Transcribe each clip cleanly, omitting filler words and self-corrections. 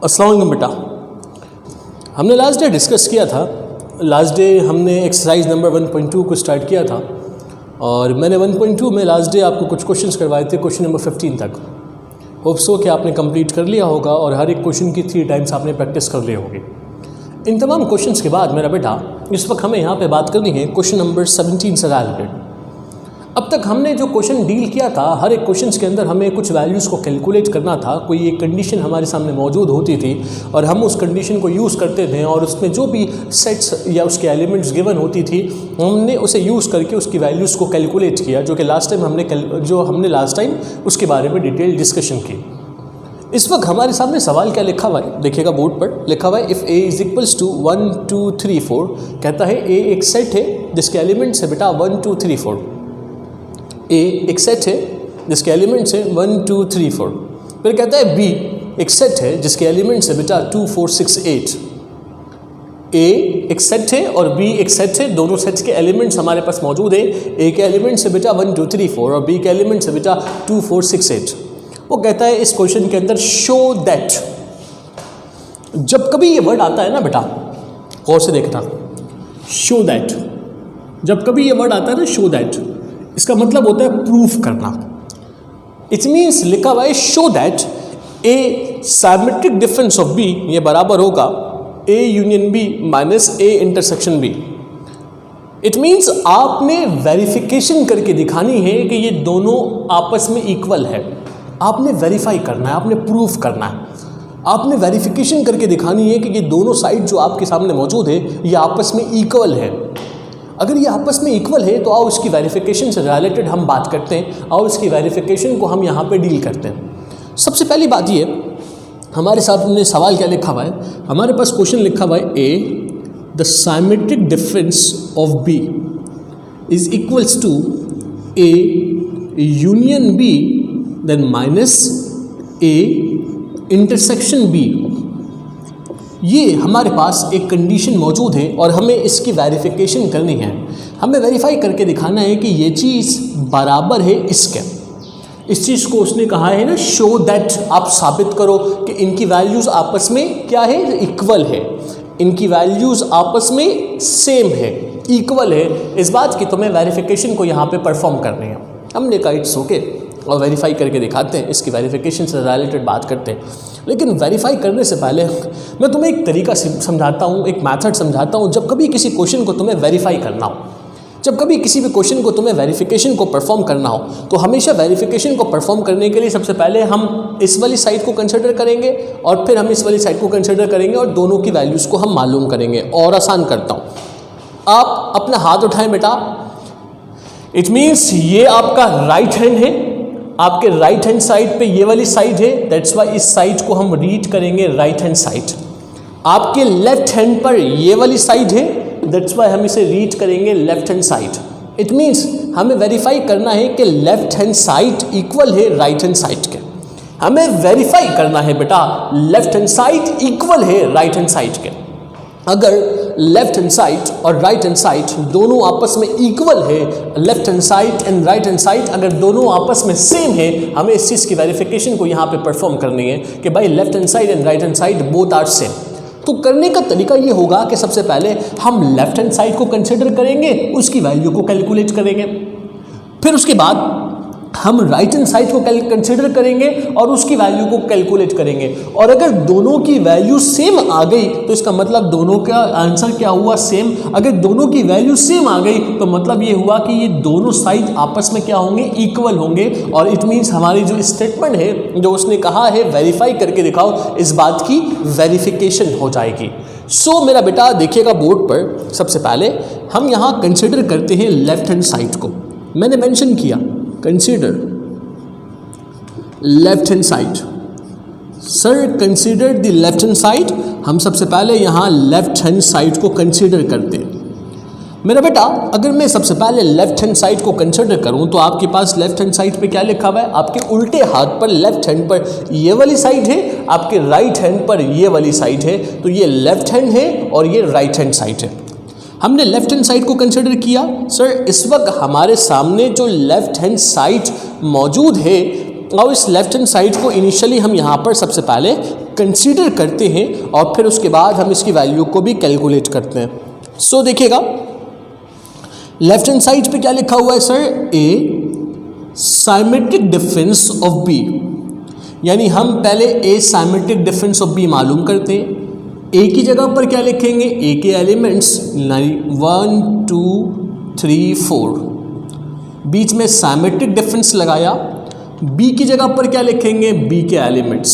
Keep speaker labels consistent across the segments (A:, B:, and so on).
A: अस्सलाम वालेकुम बेटा। हमने लास्ट डे डिस्कस किया था। लास्ट डे हमने एक्सरसाइज नंबर 1.2 को स्टार्ट किया था और मैंने 1.2 में लास्ट डे आपको कुछ क्वेश्चंस करवाए थे, क्वेश्चन नंबर 15 तक। होप सो कि आपने कंप्लीट कर लिया होगा और हर एक क्वेश्चन की 3 टाइम्स आपने प्रैक्टिस कर ली होगी। इन तमाम क्वेश्चंस के बाद मेरा बेटा इस वक्त हमें यहाँ पे बात करनी है क्वेश्चन नंबर 17 से रिलेटेड। अब तक हमने जो क्वेश्चन डील किया था, हर एक क्वेश्चन के अंदर हमें कुछ वैल्यूज़ को कैलकुलेट करना था। कोई एक कंडीशन हमारे सामने मौजूद होती थी और हम उस कंडीशन को यूज़ करते थे और उसमें जो भी सेट्स या उसके एलिमेंट्स गिवन होती थी हमने उसे यूज़ करके उसकी वैल्यूज़ को कैलकुलेट किया, जो कि लास्ट टाइम लास्ट टाइम उसके बारे में डिटेल डिस्कशन की। इस वक्त हमारे सामने सवाल क्या लिखा हुआ है, देखिएगा बोर्ड पर लिखा हुआ है if A is equals to 1 2 3 4। कहता है ए एक सेट है जिसके एलिमेंट्स है बेटा 1 2 3 4। ए एक सेट है जिसके एलिमेंट्स है 1 2 3 4। फिर कहता है बी एक सेट है जिसके एलिमेंट्स है बेटा 2 4 6 8। ए एक सेट है और बी एक सेट है, दोनों सेट्स के एलिमेंट्स हमारे पास मौजूद है। ए के एलिमेंट्स है बेटा 1 2 3 4 और बी के एलिमेंट्स है बेटा 2 4 6 8। वो कहता है इस क्वेश्चन के अंदर शो दैट। जब कभी ये वर्ड आता है ना बेटा, गौर से देखना, शो दैट। जब कभी ये वर्ड आता है ना शो दैट, इसका मतलब होता है प्रूफ करना। इट मीन्स लिखा हुआ है show that A symmetric difference of B ये बराबर होगा A union B minus A intersection B. It means आपने वेरिफिकेशन करके दिखानी है कि ये दोनों आपस में इक्वल है। आपने वेरीफाई करना है, आपने प्रूफ करना है, आपने वेरिफिकेशन करके दिखानी है कि ये दोनों साइड जो आपके सामने मौजूद है ये आपस में इक्वल है। अगर ये आपस में इक्वल है तो आओ इसकी वेरिफिकेशन से रिलेटेड हम बात करते हैं, आओ इसकी वेरिफिकेशन को हम यहाँ पे डील करते हैं। सबसे पहली बात ये, हमारे सामने सवाल क्या लिखा हुआ है, हमारे पास क्वेश्चन लिखा हुआ है A the symmetric difference of B is equals to A union B then minus A intersection B. ये हमारे पास एक कंडीशन मौजूद है और हमें इसकी वेरिफिकेशन करनी है। हमें वेरीफाई करके दिखाना है कि ये चीज़ बराबर है इसके। इस चीज़ को उसने कहा है ना शो दैट, आप साबित करो कि इनकी वैल्यूज़ आपस में क्या है, इक्वल है, इनकी वैल्यूज़ आपस में सेम है, इक्वल है। इस बात की तुम्हें वेरिफिकेशन को यहाँ पे परफॉर्म करनी है। हमने कहा इट्स ओके और वेरीफाई करके दिखाते हैं, इसकी वेरिफिकेशन से रिलेटेड बात करते हैं। लेकिन वेरीफाई करने से पहले मैं तुम्हें एक तरीका समझाता हूँ, एक मेथड समझाता हूँ। जब कभी किसी क्वेश्चन को तुम्हें वेरीफाई करना हो, जब कभी किसी भी क्वेश्चन को तुम्हें वेरिफिकेशन को परफॉर्म करना हो, तो हमेशा वेरिफिकेशन को परफॉर्म करने के लिए सबसे पहले हम इस वाली साइड को कंसिडर करेंगे और फिर हम इस वाली साइड को कंसिडर करेंगे और दोनों की वैल्यूज़ को हम मालूम करेंगे। और आसान करता हूँ, आप अपना हाथ उठाएं बेटा। इट मीन्स ये आपका राइट हैंड है, आपके राइट हैंड साइड पे ये वाली साइड है, दैट्स वाई इस साइड को हम रीड करेंगे राइट हैंड साइड। आपके लेफ्ट हैंड पर ये वाली साइड है, दैट्स वाई हम इसे रीड करेंगे left hand side. It means हमें वेरीफाई करना है कि लेफ्ट हैंड साइड इक्वल है राइट हैंड साइड के। हमें वेरीफाई करना है बेटा लेफ्ट हैंड साइड इक्वल है राइट हैंड साइड के। अगर लेफ्ट हैंड साइड और राइट हैंड साइड दोनों आपस में इक्वल है, left hand side and right hand side अगर दोनों आपस में सेम है, हमें इस चीज़ की वेरिफिकेशन को यहाँ पे परफॉर्म करनी है कि भाई left hand side and right hand side both are same. तो करने का तरीका ये होगा कि सबसे पहले हम लेफ्ट हैंड साइड को कंसिडर करेंगे, उसकी वैल्यू को कैलकुलेट करेंगे। फिर उसके बाद हम राइट हैंड साइड को कंसिडर करेंगे और उसकी वैल्यू को कैलकुलेट करेंगे। और अगर दोनों की वैल्यू सेम आ गई तो इसका मतलब दोनों का आंसर क्या हुआ, सेम। अगर दोनों की वैल्यू सेम आ गई तो मतलब ये हुआ कि ये दोनों साइड आपस में क्या होंगे, इक्वल होंगे। और इट मीन्स हमारी जो स्टेटमेंट है, जो उसने कहा है वेरीफाई करके दिखाओ, इस बात की वेरिफिकेशन हो जाएगी। सो मेरा बेटा देखिएगा बोर्ड पर, सबसे पहले हम यहाँ कंसिडर करते हैं लेफ्ट हैंड साइड को। मैंने मेंशन किया consider left hand side. Sir consider the left hand side, हम सबसे पहले यहाँ लेफ्ट हैंड साइड को कंसिडर करते हैं। मेरा बेटा अगर मैं सबसे पहले लेफ्ट हैंड साइड को कंसिडर करूँ तो आपके पास लेफ्ट हैंड साइड पे क्या लिखा हुआ है, आपके उल्टे हाथ पर लेफ्ट हैंड पर ये वाली साइड है, आपके राइट हैंड पर ये वाली साइड है। तो ये लेफ्ट हैंड है और ये राइट हैंड साइड है। हमने लेफ्ट हैंड साइड को कंसिडर किया। सर इस वक्त हमारे सामने जो लेफ्ट हैंड साइड मौजूद है और इस लेफ्ट हैंड साइड को इनिशियली हम यहाँ पर सबसे पहले कंसीडर करते हैं और फिर उसके बाद हम इसकी वैल्यू को भी कैलकुलेट करते हैं। सो देखिएगा लेफ्ट हैंड साइड पे क्या लिखा हुआ है sir, A symmetric difference of B, यानी हम पहले A symmetric difference of B मालूम करते हैं। ए की जगह पर क्या लिखेंगे, ए के एलिमेंट्स 1 2 3 4, बीच में साइमेट्रिक डिफरेंस लगाया। बी की जगह पर क्या लिखेंगे, बी के एलिमेंट्स।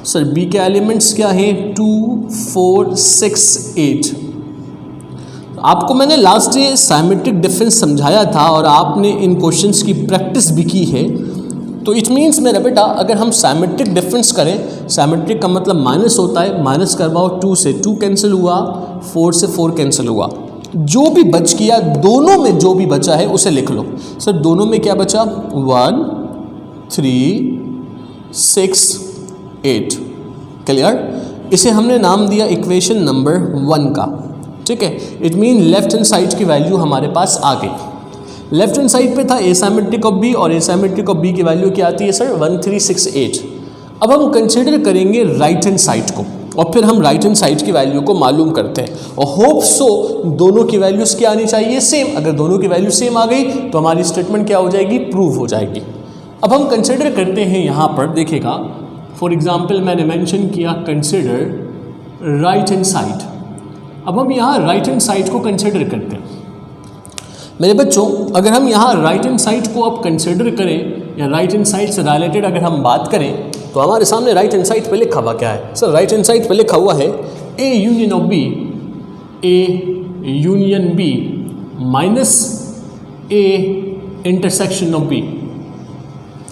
A: सर बी के एलिमेंट्स क्या हैं, 2 4 6 8। आपको मैंने लास्ट डे साइमेट्रिक डिफरेंस समझाया था और आपने इन क्वेश्चंस की प्रैक्टिस भी की है। तो इट मीन्स मेरा बेटा अगर हम साइमेट्रिक डिफरेंस करें, साइमेट्रिक का मतलब माइनस होता है, माइनस करवाओ 2 से 2 कैंसिल हुआ, 4 से 4 कैंसिल हुआ, जो भी बच गया दोनों में जो भी बचा है उसे लिख लो। सर दोनों में क्या बचा, 1 3 6 8, क्लियर। इसे हमने नाम दिया इक्वेशन नंबर 1 का, ठीक है। It mean left hand side की वैल्यू हमारे पास आ गई। लेफ्ट हैंड साइड पे था एसाइमेट्रिक ऑफ बी और एसाइमेट्रिक ऑफ बी की वैल्यू क्या आती है सर, 1 3 6 8। अब हम कंसीडर करेंगे राइट हैंड साइड को और फिर हम राइट हैंड साइड की वैल्यू को मालूम करते हैं और होप सो दोनों की वैल्यूज़ क्या आनी चाहिए, सेम। अगर दोनों की वैल्यू सेम आ गई तो हमारी स्टेटमेंट क्या हो जाएगी, प्रूव हो जाएगी। अब हम कंसीडर करते हैं यहाँ पर, देखिएगा फॉर एग्जाम्पल मैंने मैंशन किया कंसीडर राइट हैंड साइड। अब हम यहाँ राइट हैंड साइड को कंसीडर करते हैं। मेरे बच्चों अगर हम यहाँ राइट हैंड साइड को अब कंसीडर करें या राइट हैंड साइड से रिलेटेड अगर हम बात करें तो हमारे सामने राइट हैंड साइड पे लिखा हुआ क्या है सर, राइट हैंड साइड पे लिखा हुआ है A union of B, A union B minus A intersection of B.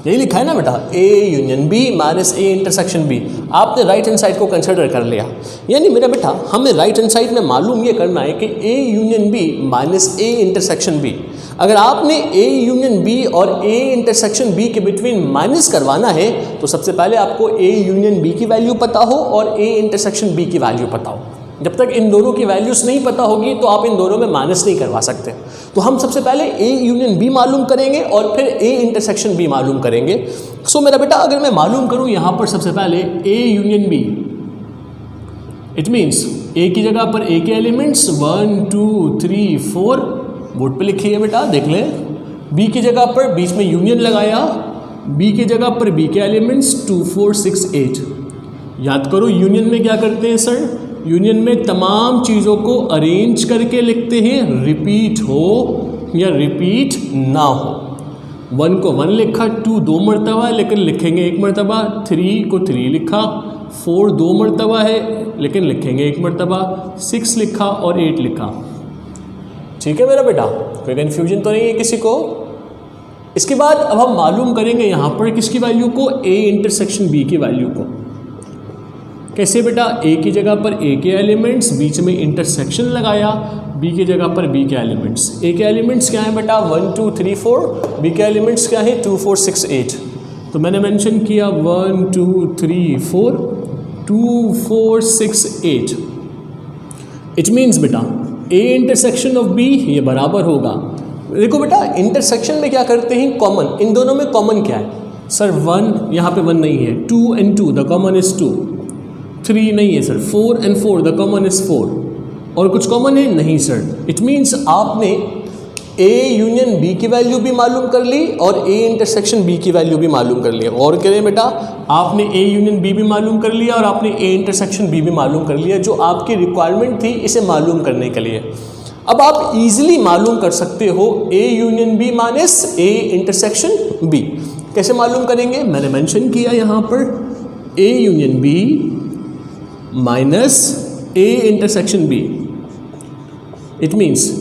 A: यही लिखा है ना बेटा, A union B minus A intersection B. आपने राइट हैंड साइड को कंसीडर कर लिया, यानी मेरा बेटा हमें राइट हैंड साइड में मालूम ये करना है कि A union B minus A intersection B. अगर आपने ए यूनियन बी और ए इंटरसेक्शन बी के बिटवीन माइनस करवाना है तो सबसे पहले आपको ए यूनियन बी की वैल्यू पता हो और ए इंटरसेक्शन बी की वैल्यू पता हो। जब तक इन दोनों की वैल्यूज़ नहीं पता होगी तो आप इन दोनों में माइनस नहीं करवा सकते। तो हम सबसे पहले ए यूनियन बी मालूम करेंगे और फिर ए इंटरसेक्शन बी मालूम करेंगे। सो मेरा बेटा अगर मैं मालूम करूं यहाँ पर सबसे पहले A union B, it means A की जगह पर ए के एलिमेंट्स 1 2 3 4 बोर्ड पे लिखिए बेटा, देख लें। बी की जगह पर बीच में यूनियन लगाया, बी की जगह पर बी के एलिमेंट्स 2 4 6 8। याद करो यूनियन में क्या करते हैं सर, यूनियन में तमाम चीज़ों को अरेंज करके लिखते हैं, रिपीट हो या रिपीट ना हो। 1 को 1 लिखा, 2 2 मरतबा लेकिन लिखेंगे 1 मरतबा, 3 को 3 लिखा, 4 2 मरतबा है लेकिन लिखेंगे 1 मरतबा, 6 लिखा और 8 लिखा। ठीक है मेरा बेटा, कोई कन्फ्यूजन तो नहीं है किसी को। इसके बाद अब हम मालूम करेंगे यहाँ पर किसकी वैल्यू को, ए इंटरसेक्शन बी की वैल्यू को। कैसे बेटा, ए की जगह पर ए के एलिमेंट्स, बीच में इंटरसेक्शन लगाया, बी की जगह पर बी के एलिमेंट्स। ए के एलिमेंट्स क्या है बेटा, 1 2 3 4, बी के एलिमेंट्स क्या है 2 4 6 8। तो मैंने मेंशन किया 1 2 3 4 2 4 6 8। इट मीन्स बेटा ए इंटरसेक्शन ऑफ बी ये बराबर होगा, देखो बेटा इंटरसेक्शन में क्या करते हैं, कॉमन। इन दोनों में कॉमन क्या है सर, 1 यहाँ पे 1 नहीं है, 2 and 2 द कॉमन इज 2, 3 नहीं है sir, 4 and 4 the common is 4। और कुछ कॉमन है नहीं सर। इट मीन्स आपने ए यूनियन बी की वैल्यू भी मालूम कर ली और ए इंटरसेक्शन बी की वैल्यू भी मालूम कर लिया। और करें बेटा, आपने ए यूनियन बी भी मालूम कर लिया और आपने ए इंटरसेक्शन बी भी मालूम कर लिया, जो आपकी रिक्वायरमेंट थी इसे मालूम करने के लिए। अब आप इजीली मालूम कर सकते हो A union B minus A intersection B. कैसे मालूम करेंगे, मैंने मेंशन किया यहाँ पर A union B minus A intersection B. It means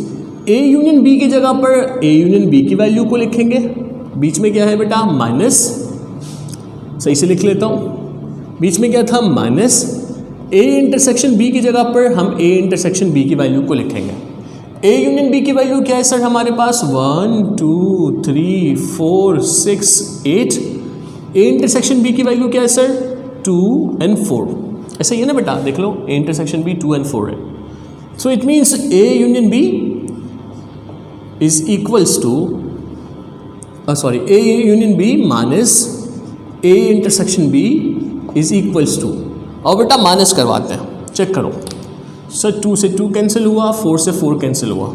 A: A union B की जगह पर ए यूनियन बी की वैल्यू को लिखेंगे, बीच में क्या है बेटा माइनस, सही से लिख लेता हूँ, बीच में क्या था माइनस। ए इंटरसेक्शन बी की जगह पर हम ए इंटरसेक्शन बी की वैल्यू को लिखेंगे। ए यूनियन बी की वैल्यू क्या है सर हमारे पास, 1 2 3 4 6 8। ए इंटरसेक्शन बी की वैल्यू क्या है सर, 2 and 4। ऐसा ही है ना बेटा, देख लो ए इंटरसेक्शन बी 2 and 4 है। So it means A union B is equals to A union B minus A intersection B is equals to और बेटा माइनस करवाते हैं, चेक करो सर 2 से 2 कैंसिल हुआ, 4 से 4 कैंसिल हुआ,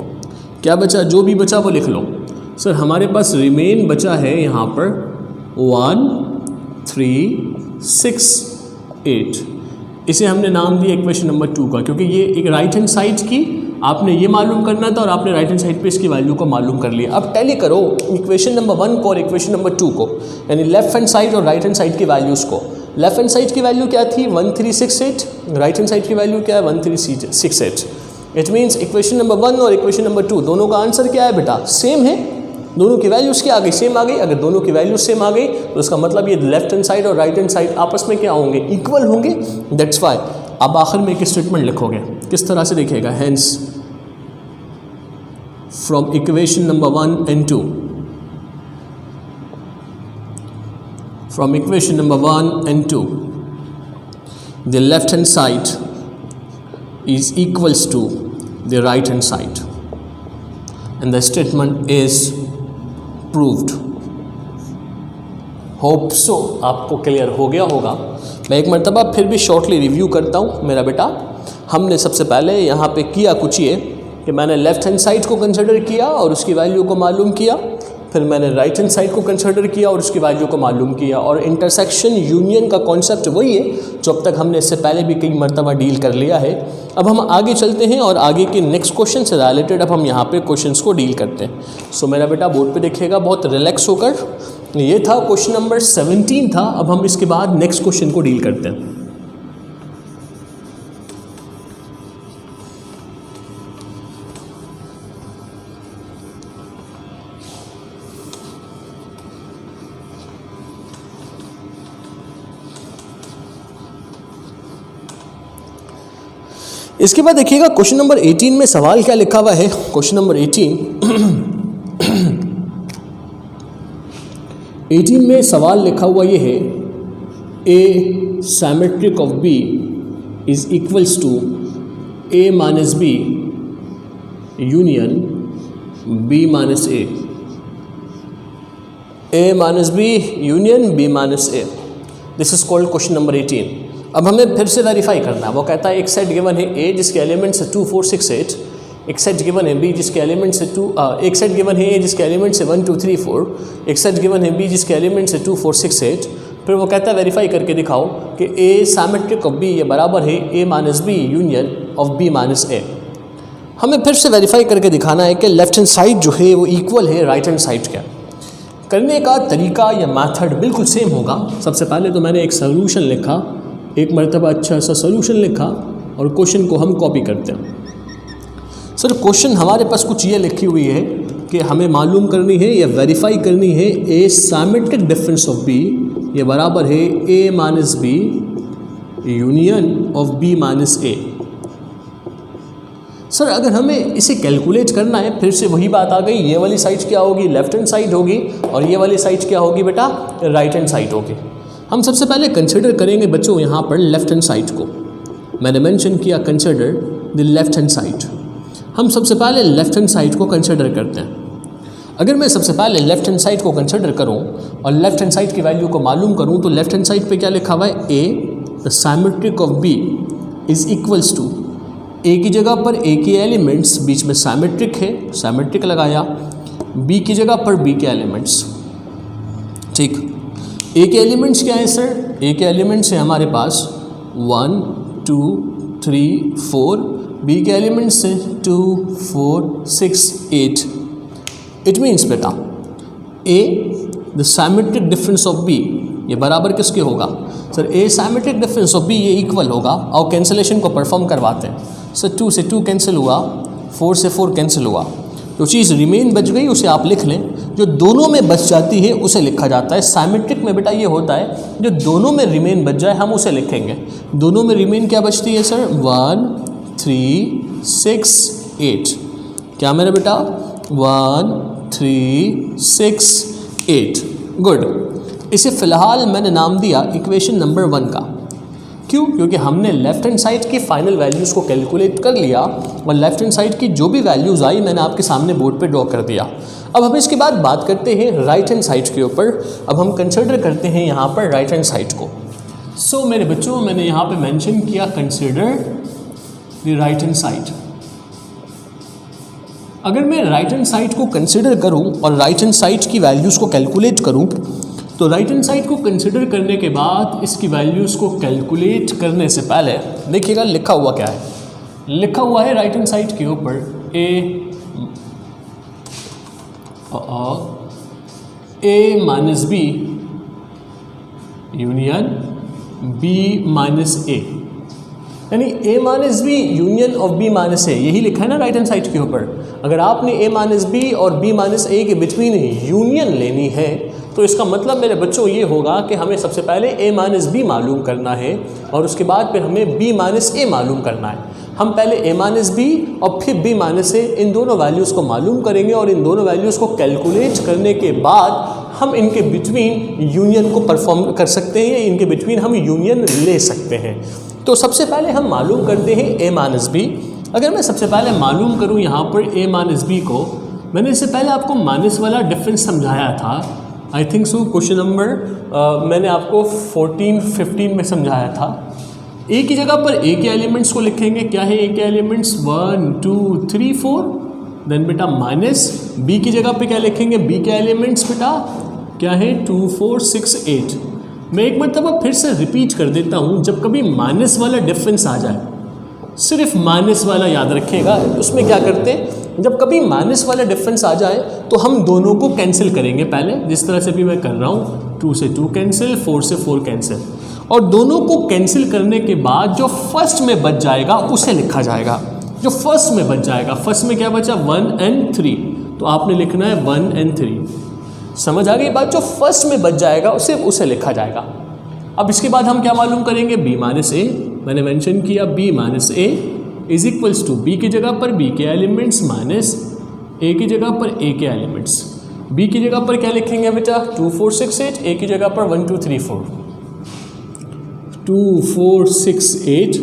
A: क्या बचा? जो भी बचा वो लिख लो। सर हमारे पास रिमेन बचा है यहाँ पर 1 3 6 8, इसे हमने नाम दिया इक्वेशन नंबर 2 का, क्योंकि ये एक राइट हैंड साइड की आपने ये मालूम करना था और आपने राइट हैंड साइड पे इसकी वैल्यू को मालूम कर लिया। अब टैली करो इक्वेशन नंबर 1 को और इक्वेशन नंबर 2 को, यानी लेफ्ट हैंड साइड और राइट हैंड साइड की वैल्यूज़ को। लेफ्ट हैंड साइड की वैल्यू क्या थी 1368, राइट हैंड साइड की वैल्यू क्या है 1368। इट मीन्स इक्वेशन नंबर 1 और इक्वेशन नंबर 2 दोनों का आंसर क्या है बेटा? सेम है, दोनों की वैल्यूज़ क्या आ गई? सेम आ गई। अगर दोनों की वैल्यूज सेम आ गई तो उसका मतलब ये लेफ्ट हैंड साइड और राइट हैंड साइड आपस में क्या होंगे? इक्वल होंगे। दैट्स वाई अब आखिर में एक स्टेटमेंट लिखोगे, किस तरह से लिखेगा? Hence from equation number 1 and 2, from equation number 1 and 2, the left hand side is equals to the right hand side and the statement is proved. Hope so आपको क्लियर हो गया होगा। मैं एक मरतबा फिर भी शॉर्टली रिव्यू करता हूँ मेरा बेटा। हमने सबसे पहले यहाँ पे किया कुछ ये कि मैंने लेफ़्ट हैंड साइड को कंसिडर किया और उसकी वैल्यू को मालूम किया, फिर मैंने राइट हैंड साइड को कंसिडर किया और उसकी वैल्यू को मालूम किया, और इंटरसेक्शन यूनियन का कॉन्सेप्ट वही है जो अब तक हमने इससे पहले भी कई मरतबा डील कर लिया है। अब हम आगे चलते हैं और आगे के नेक्स्ट क्वेश्चन से रिलेटेड अब हम यहाँ पे क्वेश्चंस को डील करते हैं। सो मेरा बेटा बोर्ड पे देखिएगा बहुत रिलैक्स होकर। ये था क्वेश्चन नंबर 17 था। अब हम इसके बाद नेक्स्ट क्वेश्चन को डील करते हैं। इसके बाद देखिएगा क्वेश्चन नंबर 18 में सवाल क्या लिखा हुआ है। क्वेश्चन नंबर 18 में सवाल लिखा हुआ ये है, A symmetric of B is equals to A minus B union B minus A, A minus B union B minus A. This is called question number 18। अब हमें फिर से वेरीफाई करना है। वो कहता है एक सेट गिवन है ए जिसके एलिमेंट्स है 2 4 6 8, एक सेट गिवन है बी जिसके एलिमेंट्स है एक सेट गिवन है ए जिसके एलिमेंट्स है 1 2 3 4, एक सेट गिवन है बी जिसके एलिमेंट्स है 2 4 6 8। फिर वो कहता है वेरीफाई करके दिखाओ कि ए सिमेट्रिक ऑफ बी ये बराबर है A minus B union of B minus A. हमें फिर से वेरीफाई करके दिखाना है कि लेफ्ट हैंड साइड जो है वो इक्वल है राइट हैंड साइड का। करने का तरीका या मेथड बिल्कुल सेम होगा। सबसे पहले तो मैंने एक सोल्यूशन लिखा, एक मरतबा अच्छा सा सोल्यूशन लिखा और क्वेश्चन को हम कॉपी करते हैं। सर क्वेश्चन हमारे पास कुछ ये लिखी हुई है कि हमें मालूम करनी है या वेरीफाई करनी है A symmetric difference of B ये बराबर है A minus B union of B minus A. Sir अगर हमें इसे कैलकुलेट करना है, फिर से वही बात आ गई, ये वाली साइड क्या होगी? लेफ्ट हैंड साइड होगी और ये वाली साइड क्या होगी बेटा? राइट हैंड साइड होगी। हम सबसे पहले कंसिडर करेंगे बच्चों यहाँ पर लेफ्ट हैंड साइड को। मैंने मेंशन किया consider the left hand side. हम सबसे पहले लेफ्ट हैंड साइड को कंसिडर करते हैं। अगर मैं सबसे पहले लेफ्ट हैंड साइड को कंसिडर करूँ और लेफ्ट हैंड साइड की वैल्यू को मालूम करूँ तो लेफ्ट हैंड साइड पे क्या लिखा हुआ है? A the symmetric of B is equals to, A की जगह पर ए के एलिमेंट्स बीच में सिमेट्रिक है, सिमेट्रिक लगाया, बी की जगह पर बी के एलिमेंट्स। ठीक, ए के एलिमेंट्स क्या है सर? ए के एलिमेंट्स है हमारे पास 1 2 3 4, बी के एलिमेंट्स है 2 4 6 8। इट मीन्स बेटा A the symmetric difference of B ये बराबर किसके होगा? Sir A symmetric difference of B ये इक्वल होगा। और कैंसिलेशन को परफॉर्म करवाते हैं। सर 2 से 2 कैंसिल हुआ, 4 से 4 कैंसिल हुआ, जो चीज़ रिमेन बच गई उसे आप लिख लें। जो दोनों में बच जाती है उसे लिखा जाता है। सिमेट्रिक में बेटा ये होता है जो दोनों में रिमेन बच जाए हम उसे लिखेंगे। दोनों में रिमेन क्या बचती है सर? 1 3 6 8। क्या मेरा बेटा? 1 3 6 8। गुड। इसे फ़िलहाल मैंने नाम दिया इक्वेशन नंबर 1 का। क्यों? क्योंकि हमने लेफ़्ट हैंड साइड की फ़ाइनल वैल्यूज़ को कैलकुलेट कर लिया और लेफ़्ट हैंड साइड की जो भी वैल्यूज़ आई मैंने आपके सामने बोर्ड पे ड्रॉ कर दिया। अब हम इसके बाद बात करते हैं राइट हैंड साइड के ऊपर। अब हम कंसिडर करते हैं यहाँ पर राइट हैंड साइड को। सो मेरे बच्चों, मैंने यहाँ पे मेंशन किया consider the right hand side. अगर मैं राइट हैंड साइड को कंसिडर करूँ और राइट हैंड साइड की वैल्यूज़ को कैलकुलेट करूँ, तो राइट हैंड साइड को कंसिडर करने के बाद इसकी वैल्यूज़ को कैलकुलेट करने से पहले देखिएगा लिखा हुआ क्या है। लिखा हुआ है राइट हैंड साइड के ऊपर A minus B union B minus A, यानी A minus B union of B minus A, यही लिखा है ना राइट हैंड साइड के ऊपर। अगर आपने ए माइनस बी और बी माइनस ए के बिटवीन यूनियन लेनी है तो इसका मतलब मेरे बच्चों ये होगा कि हमें सबसे पहले ए माइनस बी मालूम करना है और उसके बाद फिर हमें बी माइनस ए मालूम करना है। हम पहले ए माइनस बी और फिर बी माइनस ए, इन दोनों वैल्यूज़ को मालूम करेंगे और इन दोनों वैल्यूज़ को कैलकुलेट करने के बाद हम इनके बिटवीन यूनियन को परफॉर्म कर सकते हैं, इनके बिटवीन हम यूनियन ले सकते हैं। तो सबसे पहले हम मालूम करते हैं ए माइनस बी। अगर मैं सबसे पहले मालूम करूं यहाँ पर ए माइनस बी को, मैंने इससे पहले आपको माइनस वाला डिफरेंस समझाया था, I think so question number मैंने आपको 14-15 में समझाया था। ए की जगह पर ए के एलिमेंट्स को लिखेंगे, क्या है ए के एलिमेंट्स 1 2 3 4, देन बेटा माइनस बी की जगह पे क्या लिखेंगे, बी के एलिमेंट्स बेटा क्या है 2 4 6 8। मैं एक मरतबा फिर से रिपीट कर देता हूँ, जब कभी माइनस वाला डिफरेंस आ जाए, सिर्फ माइनस वाला याद रखिएगा, उसमें क्या करते हैं, जब कभी माइनस वाला डिफरेंस आ जाए तो हम दोनों को कैंसिल करेंगे पहले, जिस तरह से भी मैं कर रहा हूँ, 2 से 2 कैंसिल, 4 से 4 कैंसिल, और दोनों को कैंसिल करने के बाद जो फर्स्ट में बच जाएगा उसे लिखा जाएगा। जो फर्स्ट में बच जाएगा, फर्स्ट में क्या बचा 1 और 3, तो आपने लिखना है 1 और 3। समझ आ गई बात? जो फर्स्ट में बच जाएगा उसे लिखा जाएगा। अब इसके बाद हम क्या मालूम करेंगे, b माइनस ए, मैंने मेंशन किया b minus A is equals to b की जगह पर b के एलिमेंट्स माइनस a की जगह पर a के एलिमेंट्स। b की जगह पर क्या लिखेंगे बेटा 2 4 6 8, a की जगह पर 1 2 3 4, 2 4 6 8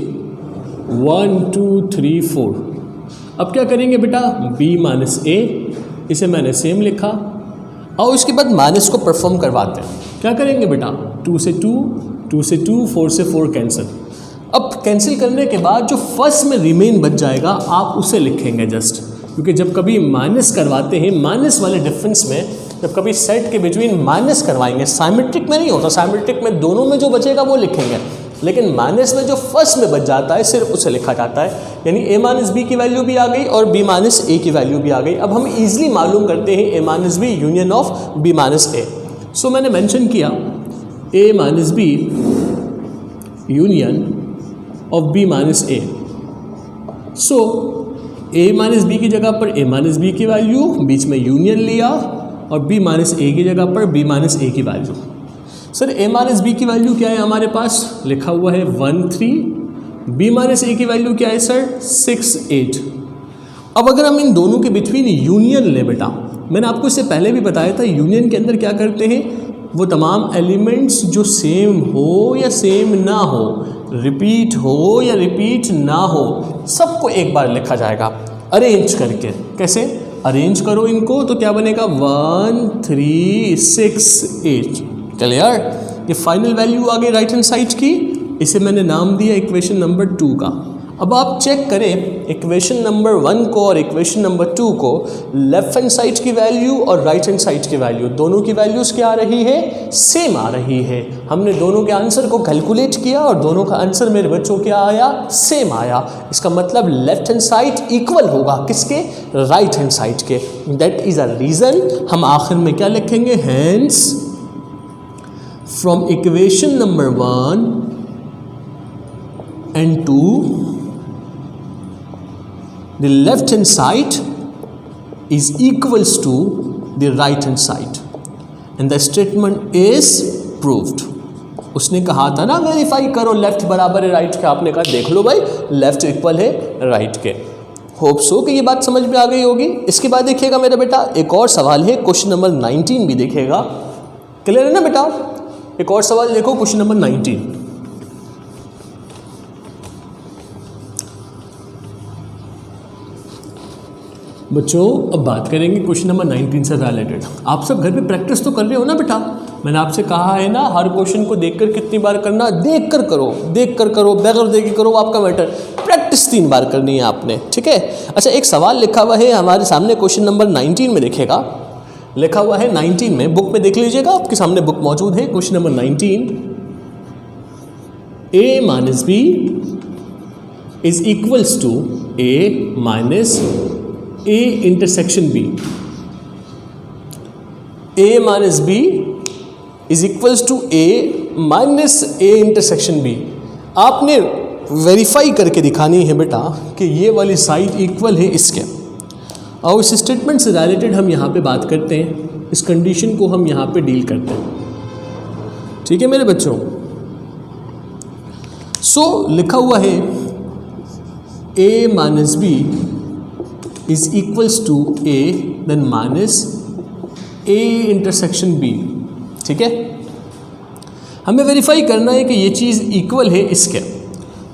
A: 1 2 3 4। अब क्या करेंगे बेटा, b माइनस ए, इसे मैंने सेम लिखा, और इसके बाद माइनस को परफॉर्म करवाते हैं। क्या करेंगे बेटा 2 से 2, 2 से 2, 4 से 4 कैंसिल। अब कैंसिल करने के बाद जो फर्स्ट में रिमेन बच जाएगा आप उसे लिखेंगे जस्ट, क्योंकि जब कभी माइनस करवाते हैं, माइनस वाले डिफरेंस में जब कभी सेट के बिटवीन माइनस करवाएंगे, साइमेट्रिक में नहीं होता, साइमेट्रिक में दोनों में जो बचेगा वो लिखेंगे, लेकिन माइनस में जो फर्स्ट में बच जाता है सिर्फ उसे लिखा जाता है। यानी ए माइनस बी की वैल्यू भी आ गई और बी माइनस ए की वैल्यू भी आ गई। अब हम इजीली मालूम करते हैं A minus B union of B minus A. So मैंने मेंशन किया A minus B union of B minus A. So A minus B की जगह पर ए माइनस बी की वैल्यू, बीच में यूनियन लिया, और बी माइनस ए की जगह पर बी माइनस ए की वैल्यू। सर ए माइनस बी की वैल्यू क्या है हमारे पास, लिखा हुआ है 1 3, बी माइनस ए की वैल्यू क्या है सर 6 8। अब अगर हम इन दोनों के बिटवीन यूनियन ले बेटा, मैंने आपको इससे पहले भी बताया था यूनियन के अंदर क्या करते हैं, वो तमाम एलिमेंट्स जो सेम हो या सेम ना हो, रिपीट हो या रिपीट ना हो, सबको एक बार लिखा जाएगा अरेंज करके। कैसे अरेंज करो इनको, तो क्या बनेगा 1 3 6 8। क्लियर? ये फाइनल वैल्यू आ गई राइट हैंड साइड की, इसे मैंने नाम दिया इक्वेशन नंबर 2 का। अब आप चेक करें इक्वेशन नंबर 1 को और इक्वेशन नंबर 2 को, लेफ्ट हैंड साइड की वैल्यू और राइट हैंड साइड की वैल्यू, दोनों की वैल्यूज़ क्या आ रही है, सेम आ रही है। हमने दोनों के आंसर को कैलकुलेट किया और दोनों का आंसर मेरे बच्चों क्या आया, सेम आया। इसका मतलब लेफ्ट हैंड साइड इक्वल होगा किसके, राइट हैंड साइड के। दैट इज़ अ रीज़न हम आखिर में क्या लिखेंगे, hence from equation number 1 and 2 the left hand side is equals to the right hand side and the statement is proved। उसने कहा था ना वेरीफाई करो लेफ्ट बराबर है राइट के, आपने कहा देख लो भाई लेफ्ट इक्वल है राइट के। होप सो कि ये बात समझ में आ गई होगी। इसके बाद देखिएगा मेरा बेटा एक और सवाल है, क्वेश्चन नंबर 19 भी देखिएगा। क्लियर है ना बेटा? एक और सवाल देखो, क्वेश्चन नंबर 19। बच्चों अब बात करेंगे क्वेश्चन नंबर 19 से रिलेटेड। आप सब घर पे प्रैक्टिस तो कर रहे हो ना बेटा? मैंने आपसे कहा है ना हर क्वेश्चन को देखकर कितनी बार करना, देख कर करो, बगैर देखे करो, आपका मैटर। प्रैक्टिस 3 बार करनी है आपने, ठीक है। अच्छा, एक सवाल लिखा हुआ है हमारे सामने क्वेश्चन नंबर 19 में, लिखेगा लिखा हुआ है 19 में, बुक में देख लीजिएगा, आपके सामने बुक मौजूद है। Question number 19, a minus b is equals to a minus a intersection b. a minus b is equals to a minus a intersection b. आपने वेरीफाई करके दिखानी है बेटा कि ये वाली साइड इक्वल है इसके। और इस स्टेटमेंट से रिलेटेड हम यहाँ पे बात करते हैं, इस कंडीशन को हम यहाँ पे डील करते हैं, ठीक है मेरे बच्चों। सो लिखा हुआ है a minus B is equals to a then minus a intersection b, ठीक है। हमें वेरीफाई करना है कि ये चीज़ इक्वल है इसके।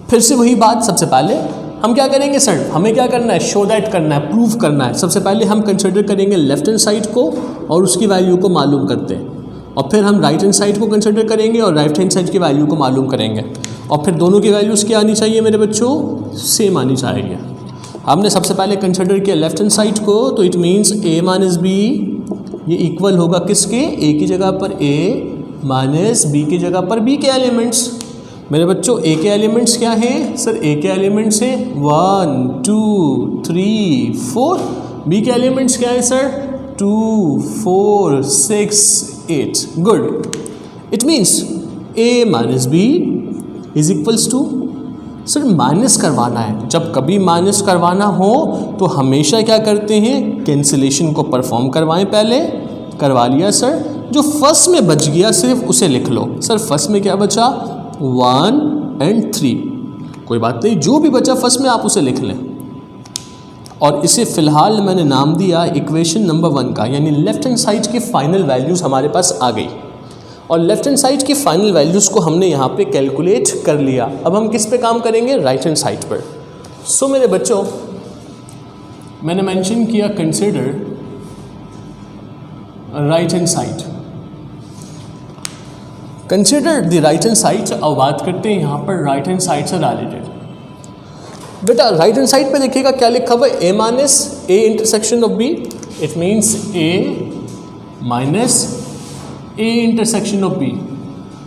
A: फिर से वही बात, सबसे पहले हम क्या करेंगे सर, हमें क्या करना है, शो दैट करना है, प्रूव करना है। सबसे पहले हम कंसिडर करेंगे लेफ्ट हैंड साइड को और उसकी वैल्यू को मालूम करते हैं, और फिर हम राइट हैंड साइड को कंसिडर करेंगे और राइट हैंड साइड की वैल्यू को मालूम करेंगे, और फिर दोनों की वैल्यूज़ क्या आनी चाहिए मेरे बच्चों, सेम आनी चाहिए। हमने सबसे पहले कंसिडर किया लेफ्ट हैंड साइड को, तो it means a minus B ये इक्वल होगा किसके, a की जगह पर a माइनस b की जगह पर b के एलिमेंट्स। मेरे बच्चों a के एलिमेंट्स क्या हैं सर, a के एलिमेंट्स हैं 1 2 3 4, b के एलिमेंट्स क्या है sir 2 4 6 8। Good, it means a minus B is equals to, sir minus करवाना है। जब कभी माइनस करवाना हो तो हमेशा क्या करते हैं, कैंसिलेशन को परफॉर्म करवाएं, पहले करवा लिया सर, जो फर्स्ट में बच गया सिर्फ उसे लिख लो। सर फर्स्ट में क्या बचा 1 और 3, कोई बात नहीं, जो भी बचा फर्स्ट में आप उसे लिख लें। और इसे फ़िलहाल मैंने नाम दिया इक्वेशन नंबर 1 का, यानी लेफ्ट हैंड साइड की फाइनल वैल्यूज़ हमारे पास आ गई, और लेफ्ट हैंड साइड की फाइनल वैल्यूज़ को हमने यहाँ पे कैलकुलेट कर लिया। अब हम किस पे काम करेंगे, राइट हैंड साइड पर। सो मेरे बच्चों मैंने मेंशन किया consider right hand side, consider the right hand side. अब बात करते हैं यहाँ पर राइट हैंड साइड से रिलेटेड। बेटा राइट हैंड साइड पे देखिएगा क्या लिखा हुआ है, a minus a intersection of b, it means a minus a intersection of b।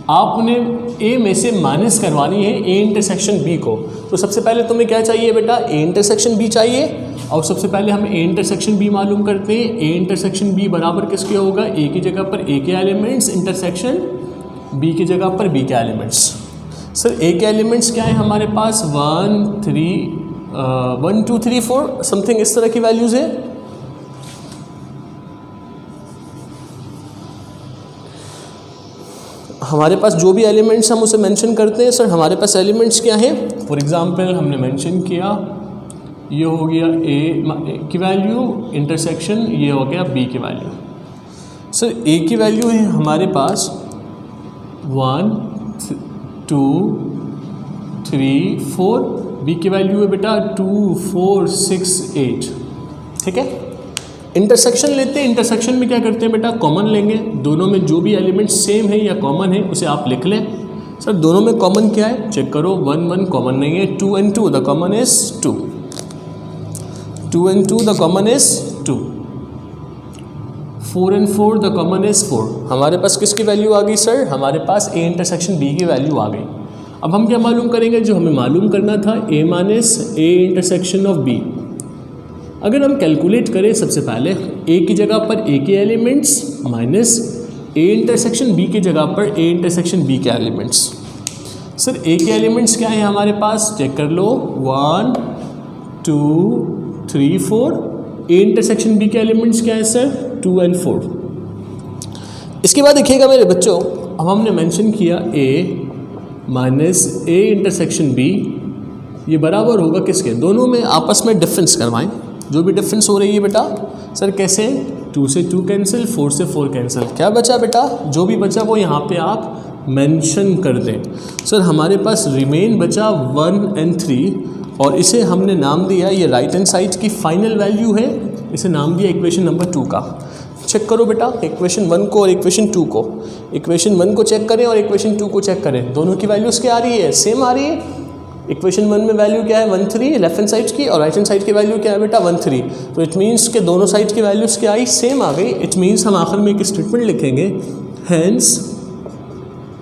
A: आपने a में से माइनस करवानी है a इंटरसेक्शन b को, तो सबसे पहले तुम्हें क्या चाहिए बेटा, a इंटरसेक्शन b चाहिए। और सबसे पहले हम a इंटरसेक्शन b मालूम करते हैं। a इंटरसेक्शन b बराबर किसके होगा, a की जगह पर a के एलिमेंट्स इंटरसेक्शन b की जगह पर b के एलिमेंट्स। सर a के एलिमेंट्स क्या है हमारे पास 1 2 3 4 समथिंग इस तरह की वैल्यूज़ है। हमारे पास जो भी एलिमेंट्स हम उसे मेंशन करते हैं। सर हमारे पास एलिमेंट्स क्या हैं, फॉर एग्जांपल हमने मेंशन किया ये हो गया a की वैल्यू इंटरसेक्शन, ये हो गया b की वैल्यू। सर a की वैल्यू है हमारे पास 1 2 3 4, b की वैल्यू है बेटा 2 4 6 8, ठीक है। इंटरसेक्शन लेते हैं, इंटरसेक्शन में क्या करते हैं बेटा, कॉमन लेंगे, दोनों में जो भी एलिमेंट सेम है या कॉमन है उसे आप लिख लें। सर दोनों में कॉमन क्या है, चेक करो, 1 1 कॉमन नहीं है, 2 and 2 the common is 2, 2 and 2 the common is 2, 4 and 4 the common is 4। हमारे पास किसकी वैल्यू आ गई सर, हमारे पास a इंटरसेक्शन b की वैल्यू आ गई। अब हम क्या मालूम करेंगे, जो हमें मालूम करना था a minus a intersection of b। अगर हम कैलकुलेट करें सबसे पहले a की जगह पर a के elements minus a intersection b की जगह पर a इंटरसेक्शन b के एलिमेंट्स। सर a के एलिमेंट्स क्या है हमारे पास, चेक कर लो, 1 2 3 4। a इंटरसेक्शन b के एलिमेंट्स क्या है सर, 2 and 4। इसके बाद देखिएगा मेरे बच्चों, अब हमने मेंशन किया a minus a intersection b, ये बराबर होगा किसके, दोनों में आपस में डिफरेंस करवाएं, जो भी डिफरेंस हो रही है बेटा। सर कैसे, 2 से 2 कैंसिल, 4 से 4 कैंसिल, क्या बचा बेटा, जो भी बचा वो यहाँ पे आप मेंशन कर दें। सर हमारे पास रिमेन बचा 1 and 3, और इसे हमने नाम दिया, ये राइट हैंड साइड की फाइनल वैल्यू है इसे नाम दिया इक्वेशन नंबर 2 का। चेक करो बेटा इक्वेशन 1 को और इक्वेशन 2 को। इक्वेशन 1 को चेक करें और इक्वेशन 2 को चेक करें, दोनों की वैल्यूज़ क्या आ रही है? सेम आ रही है। इक्वेशन 1 में वैल्यू क्या है 1,3 लेफ्ट हैंड साइड की, और राइट हैंड साइड की वैल्यू क्या है बेटा 1,3। तो इट मीन्स के दोनों साइड की वैल्यूज़ क्या आई? सेम आ गई। इट मीन्स हम आखिर में एक स्टेटमेंट लिखेंगे, hence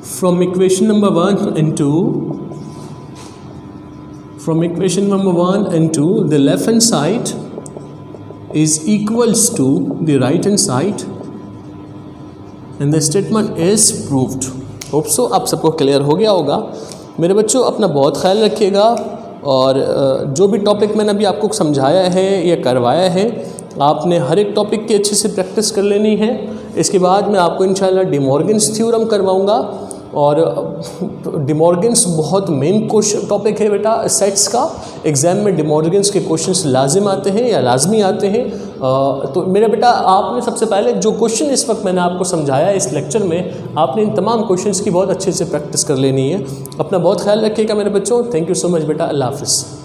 A: from equation number 1 and 2, from equation number 1 and 2 the left hand side is equals to the right hand side and the statement is proved। Hope so आप सबको clear हो गया होगा। मेरे बच्चों अपना बहुत ख्याल रखिएगा, और जो भी टॉपिक मैंने अभी आपको समझाया है या करवाया है, आपने हर एक टॉपिक की अच्छे से प्रैक्टिस कर लेनी है। इसके बाद मैं आपको इंशाल्लाह डी मॉर्गन्स थ्योरम करवाऊँगा, और डी मॉर्गन्स बहुत मेन क्वेश्चन टॉपिक है बेटा सेट्स का। एग्ज़ाम में डी मॉर्गन्स के क्वेश्चंस लाजिम आते हैं या लाजमी आते हैं। तो मेरा बेटा आपने सबसे पहले जो क्वेश्चन इस वक्त मैंने आपको समझाया इस लेक्चर में, आपने इन तमाम क्वेश्चंस की बहुत अच्छे से प्रैक्टिस कर लेनी है। अपना बहुत ख्याल रखिएगा मेरे बच्चों। थैंक यू सो मच बेटा। अल्लाह हाफ़िज़।